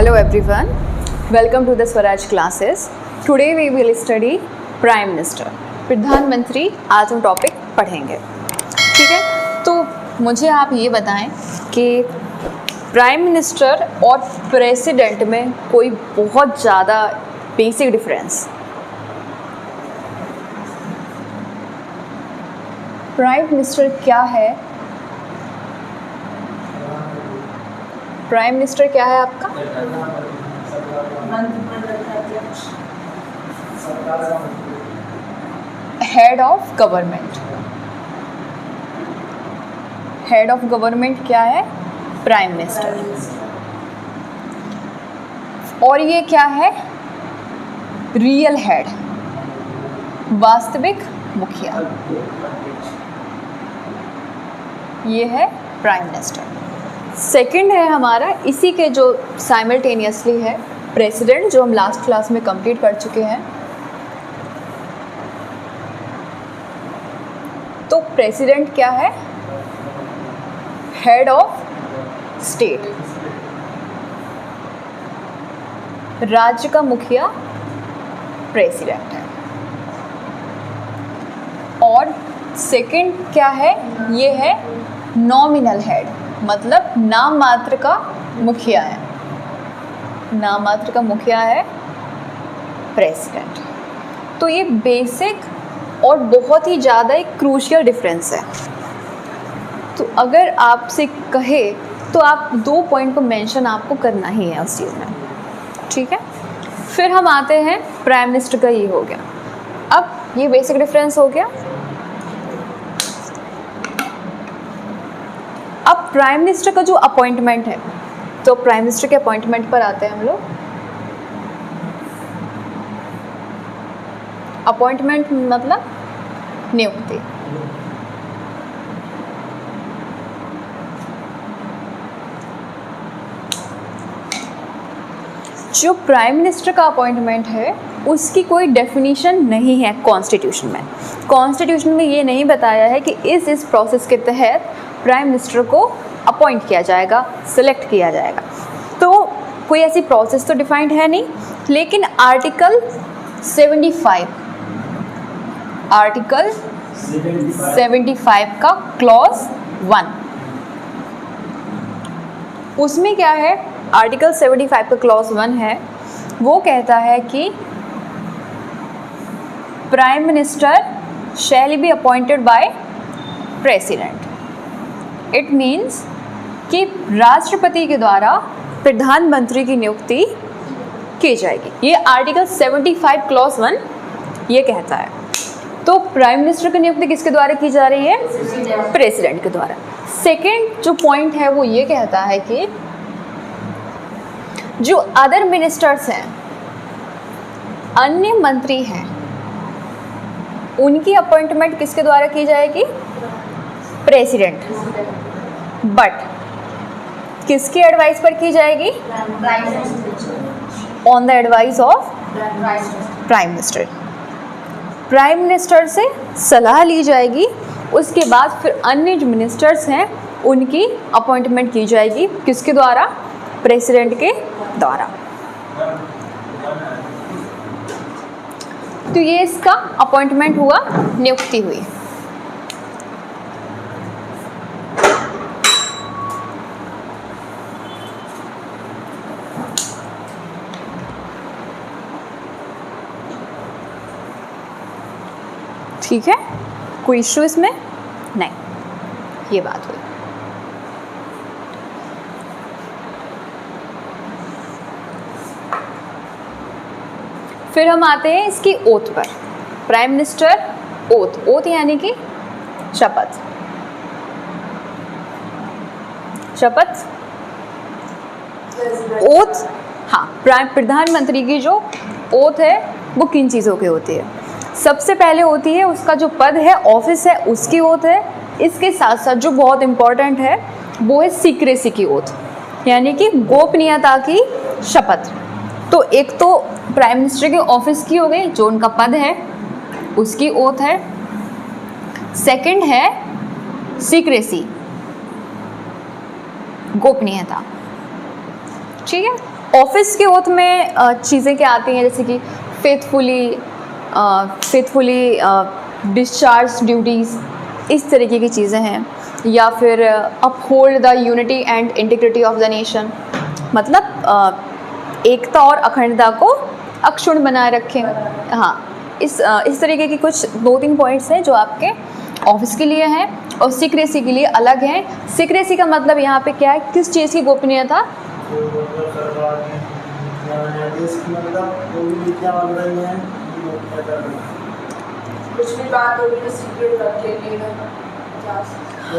Hello everyone, welcome to the Swaraj classes. Today we will study Prime Minister, प्रधानमंत्री। आज हम topic पढ़ेंगे, ठीक है। तो मुझे आप ये बताएं कि प्राइम मिनिस्टर और प्रेसिडेंट में कोई बहुत ज़्यादा बेसिक डिफरेंस। प्राइम मिनिस्टर क्या है? प्राइम मिनिस्टर क्या है आपका? Head of government. Head of government क्या है? Prime minister. और ये क्या है? रियल हेड, वास्तविक मुखिया। ये है प्राइम मिनिस्टर। सेकंड है हमारा इसी के जो साइमल्टेनियसली है प्रेसिडेंट, जो हम लास्ट क्लास में कंप्लीट कर चुके हैं। तो प्रेसिडेंट क्या है? हेड ऑफ स्टेट, राज्य का मुखिया प्रेसिडेंट है। और सेकंड क्या है? ये है नॉमिनल हेड, मतलब नाम मात्र का मुखिया है। नाम मात्र का मुखिया है प्रेसिडेंट। तो ये बेसिक और बहुत ही ज़्यादा एक क्रूशियल डिफरेंस है। तो अगर आपसे कहे तो आप 2 पॉइंट को मेंशन आपको करना ही है उस चीज़ में, ठीक है। फिर हम आते हैं प्राइम मिनिस्टर का, ये हो गया। अब ये बेसिक डिफरेंस हो गया। अब प्राइम मिनिस्टर का जो अपॉइंटमेंट है, तो प्राइम मिनिस्टर के अपॉइंटमेंट पर आते हैं हम लोग। अपॉइंटमेंट मतलब नियुक्ति। जो प्राइम मिनिस्टर का अपॉइंटमेंट है उसकी कोई डेफिनेशन नहीं है कॉन्स्टिट्यूशन में। कॉन्स्टिट्यूशन में ये नहीं बताया है कि इस प्रोसेस के तहत प्राइम मिनिस्टर को अपॉइंट किया जाएगा, सिलेक्ट किया जाएगा। तो कोई ऐसी प्रोसेस तो डिफाइंड है नहीं। लेकिन आर्टिकल 75 का क्लॉज 1, उसमें क्या है? आर्टिकल 75 का क्लॉज 1 है, वो कहता है कि prime minister shall be appointed by president. It means कि राष्ट्रपति के द्वारा प्रधानमंत्री की नियुक्ति की जाएगी। ये आर्टिकल 75 क्लॉज 1 ये कहता है। तो प्राइम मिनिस्टर की नियुक्ति किसके द्वारा की जा रही है? प्रेसिडेंट के द्वारा। सेकंड जो पॉइंट है वो ये कहता है कि जो अदर मिनिस्टर्स हैं, अन्य मंत्री हैं, उनकी अपॉइंटमेंट किसके द्वारा की जाएगी? प्रेसिडेंट। बट किसकी एडवाइस पर की जाएगी? On the advice of prime minister. Prime minister से सलाह ली जाएगी, उसके बाद फिर अन्य जो मिनिस्टर्स हैं उनकी अपॉइंटमेंट की जाएगी। किसके द्वारा? प्रेसिडेंट के द्वारा। तो ये इसका अपॉइंटमेंट हुआ, नियुक्ति हुई। ठीक है, कोई इश्यू इसमें नहीं। ये बात हुई। फिर हम आते हैं इसकी ओथ पर। प्राइम मिनिस्टर ओथ यानी कि शपथ। शपथ ओथ, हाँ। प्रधानमंत्री की जो ओथ है वो किन चीज़ों की होती है? सबसे पहले होती है उसका जो पद है, ऑफिस है, उसकी ओथ है। इसके साथ साथ जो बहुत इम्पॉर्टेंट है वो है सीक्रेसी की ओथ, यानी कि गोपनीयता की शपथ। तो एक तो प्राइम मिनिस्टर के ऑफिस की हो गई, जो उनका पद है उसकी ओथ है। सेकंड है सीक्रेसी, गोपनीयता, ठीक है। ऑफिस के ओथ में चीज़ें क्या आती हैं, जैसे कि फेथफुली डिस्चार्ज ड्यूटीज़, इस तरीके की चीज़ें हैं। या फिर uphold the unity and integrity of the nation, मतलब एकता और अखंडता को अक्षुण्ण बनाए रखें। हाँ, इस तरीके की कुछ 2-3 पॉइंट्स हैं जो आपके ऑफिस के लिए हैं और सीक्रेसी के लिए अलग हैं। सीक्रेसी का मतलब यहाँ पे क्या है, किस चीज़ की गोपनीयता? कुछ भी बात होगी तो सीक्रेट रखेंगे।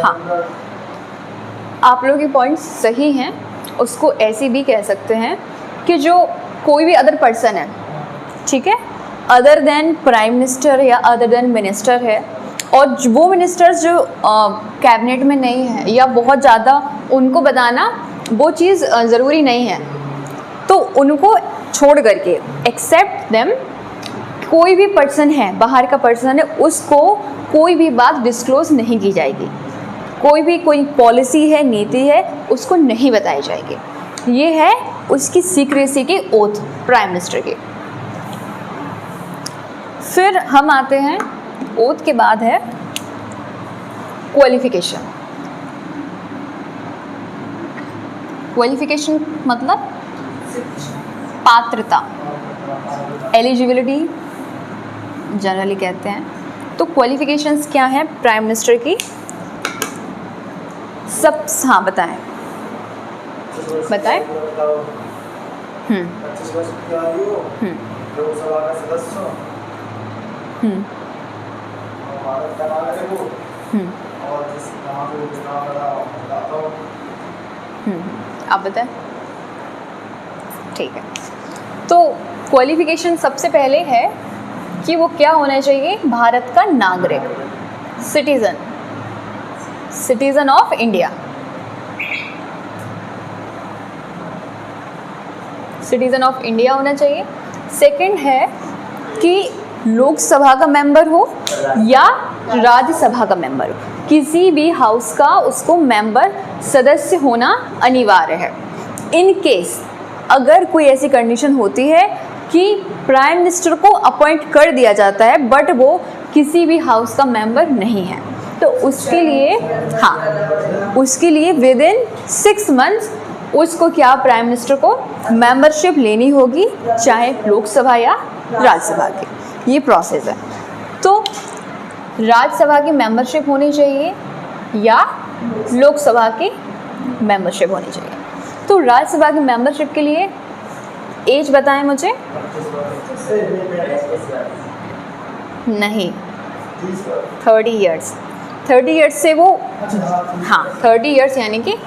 हाँ, आप लोगों के पॉइंट्स सही हैं। उसको ऐसे भी कह सकते हैं कि जो कोई भी अदर पर्सन है, ठीक है, अदर देन प्राइम मिनिस्टर या अदर देन मिनिस्टर है, और वो मिनिस्टर्स जो कैबिनेट में नहीं है या बहुत ज़्यादा उनको बताना वो चीज़ ज़रूरी नहीं है, तो उनको छोड़ करके एक्सेप्ट देम कोई भी पर्सन है, बाहर का पर्सन है, उसको कोई भी बात डिस्क्लोज़ नहीं की जाएगी। कोई पॉलिसी है, नीति है, उसको नहीं बताई जाएगी। ये है उसकी सीक्रेसी की ओथ प्राइम मिनिस्टर की। फिर हम आते हैं, ओथ के बाद है क्वालिफिकेशन। क्वालिफिकेशन मतलब पात्रता, एलिजिबिलिटी जनरली कहते हैं। तो क्वालिफिकेशंस क्या हैं प्राइम मिनिस्टर की? सब, हाँ बताएं। 25 वर्ष की आयु, लोकसभा का सदस्य हो, और भारत का नागरिक हो, और जिस गाँव में चुनाव लड़ा हो। आप बताएं। ठीक है, तो क्वालिफिकेशन सबसे पहले है कि वो क्या होना चाहिए? भारत का नागरिक, citizen of India, citizen of India होना चाहिए। सेकंड है कि लोकसभा का मेंबर हो या राज्यसभा का मेंबर हो, किसी भी हाउस का उसको मेंबर सदस्य होना अनिवार्य है। इन केस अगर कोई ऐसी कंडीशन होती है कि प्राइम मिनिस्टर को अपॉइंट कर दिया जाता है बट वो किसी भी हाउस का मेंबर नहीं है, तो उसके लिए, हाँ, उसके लिए विद इन 6 मंथ्स उसको क्या, प्राइम मिनिस्टर को मेंबरशिप लेनी होगी, चाहे लोकसभा या राज्यसभा की। ये प्रोसेस है। तो राज्यसभा की मेंबरशिप होनी चाहिए या लोकसभा की मेंबरशिप होनी चाहिए। तो राज्यसभा की मेंबरशिप के लिए एज बताएं मुझे। नहीं, 30 ईयर्स। 30 ईयर्स से वो, हाँ 30 ईयर्स यानी कि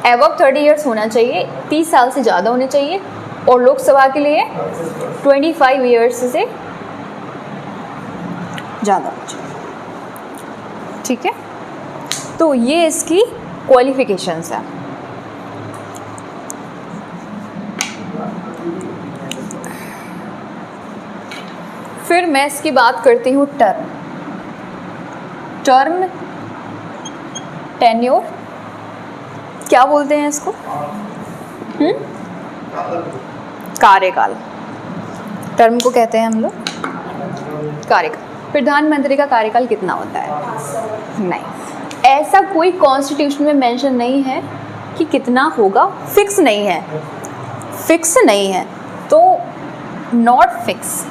एबव 30 ईयर्स होना चाहिए, 30 साल से ज़्यादा होने चाहिए। और लोकसभा के लिए 25 ईयर्स से ज़्यादा होना चाहिए। ठीक है, तो ये इसकी क्वालिफिकेशंस है। फिर मैं इसकी बात करती हूँ टर्म, टेन्योर, क्या बोलते हैं इसको? कार्यकाल, टर्म को कहते हैं हम लोग कार्यकाल। प्रधानमंत्री का कार्यकाल कितना होता है? नहीं, ऐसा कोई कॉन्स्टिट्यूशन में मेंशन नहीं है कि कितना होगा, फिक्स नहीं है, तो नॉट फिक्स।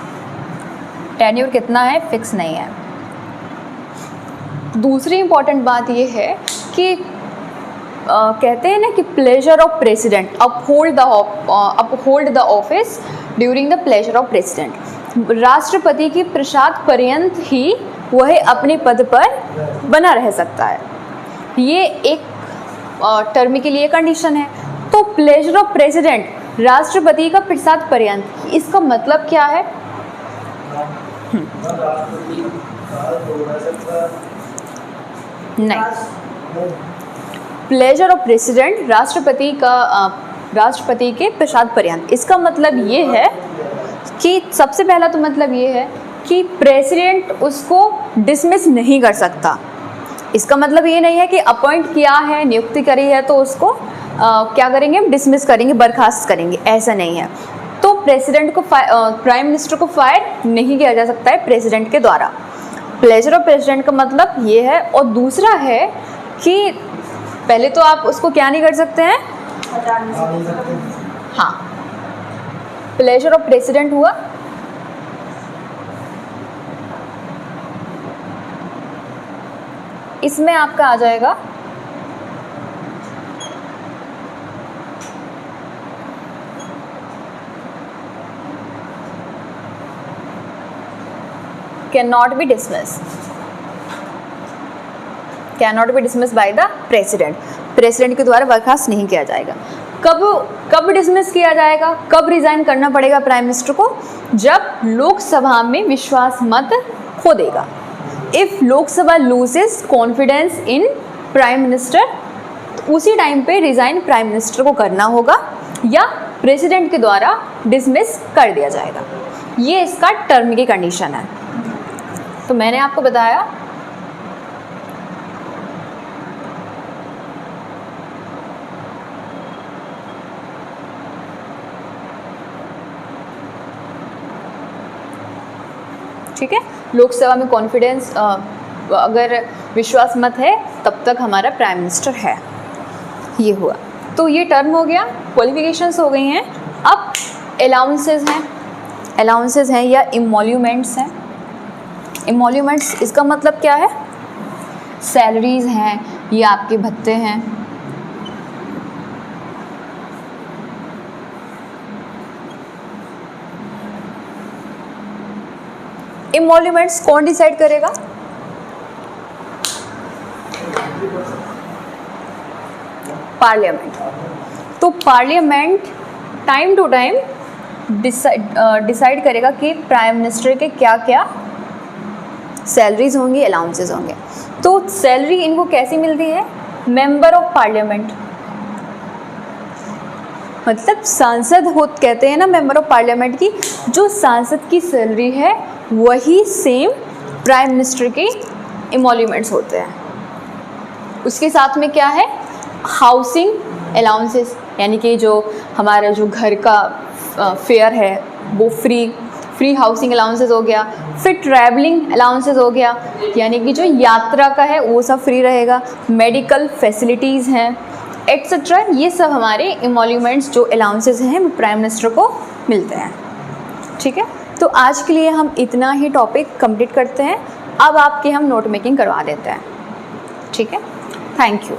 टेन्योर कितना है, फिक्स नहीं है। दूसरी इम्पॉर्टेंट बात ये है कि कहते हैं ना कि pleasure of president, uphold the office during the pleasure of president. राष्ट्रपति की प्रसाद पर्यंत ही वह अपने पद पर बना रह सकता है। ये एक टर्म के लिए कंडीशन है। तो प्लेजर ऑफ प्रेसिडेंट, राष्ट्रपति का प्रसाद पर्यंत, इसका मतलब क्या है? नहीं, प्लेजर ऑफ प्रेसिडेंट राष्ट्रपति के प्रसाद पर्यंत, इसका मतलब ये है कि सबसे पहला तो मतलब ये है कि प्रेसिडेंट उसको डिसमिस नहीं कर सकता। इसका मतलब ये नहीं है कि अपॉइंट किया है, नियुक्ति करी है तो उसको क्या करेंगे, हम डिसमिस करेंगे, बर्खास्त करेंगे, ऐसा नहीं है। तो प्रेसिडेंट को प्राइम मिनिस्टर को फायर नहीं किया जा सकता है प्रेसिडेंट के द्वारा। प्लेजर ऑफ प्रेसिडेंट का मतलब ये है। और दूसरा है कि पहले तो आप उसको क्या नहीं कर सकते हैं, हटा नहीं हाँ, नहीं सकते। सकते। हाँ, प्लेजर ऑफ प्रेसिडेंट हुआ। इसमें आपका आ जाएगा cannot be dismissed by the president। President के द्वारा बर्खास्त नहीं किया जाएगा। कब डिसमिस किया जाएगा, कब रिजाइन करना पड़ेगा प्राइम मिनिस्टर को, जब लोकसभा में विश्वास मत खो देगा। If Lok Sabha loses confidence in prime minister, तो उसी टाइम पे रिजाइन प्राइम मिनिस्टर को करना होगा या प्रेसिडेंट के द्वारा डिसमिस कर दिया जाएगा। ये इसका टर्म की कंडीशन है। तो मैंने आपको बताया ठीक है, लोकसभा में कॉन्फिडेंस अगर विश्वास मत है तब तक हमारा प्राइम मिनिस्टर है। ये हुआ, तो ये टर्म हो गया, क्वालिफिकेशंस हो गई हैं। अब अलाउंसेस हैं या इमोल्यूमेंट्स हैं। इमोल्यूमेंट्स इसका मतलब क्या है, सैलरीज हैं या आपके भत्ते हैं। इमोल्यूमेंट्स कौन डिसाइड करेगा, पार्लियामेंट। तो parliament time to time decide करेगा कि प्राइम मिनिस्टर के क्या क्या सैलरीज होंगी, अलाउंसेस होंगे। तो सैलरी इनको कैसी मिलती है, मेंबर ऑफ पार्लियामेंट, मतलब सांसद हो कहते हैं ना मेंबर ऑफ पार्लियामेंट की, जो सांसद की सैलरी है वही सेम प्राइम मिनिस्टर के इमोल्यूमेंट्स होते हैं। उसके साथ में क्या है, हाउसिंग अलाउंसेस, यानी कि जो हमारा जो घर का फेयर है वो फ्री हाउसिंग अलाउंसेस हो गया। फिर ट्रैवलिंग अलाउंसेस हो गया, यानी कि जो यात्रा का है वो सब फ्री रहेगा। मेडिकल फैसिलिटीज़ हैं एट्सेट्रा, ये सब हमारे इमोल्यूमेंट्स जो अलाउंसेस हैं वो प्राइम मिनिस्टर को मिलते हैं। ठीक है, तो आज के लिए हम इतना ही टॉपिक कंप्लीट करते हैं। अब आपके हम नोट मेकिंग करवा देते हैं। ठीक है, थैंक यू।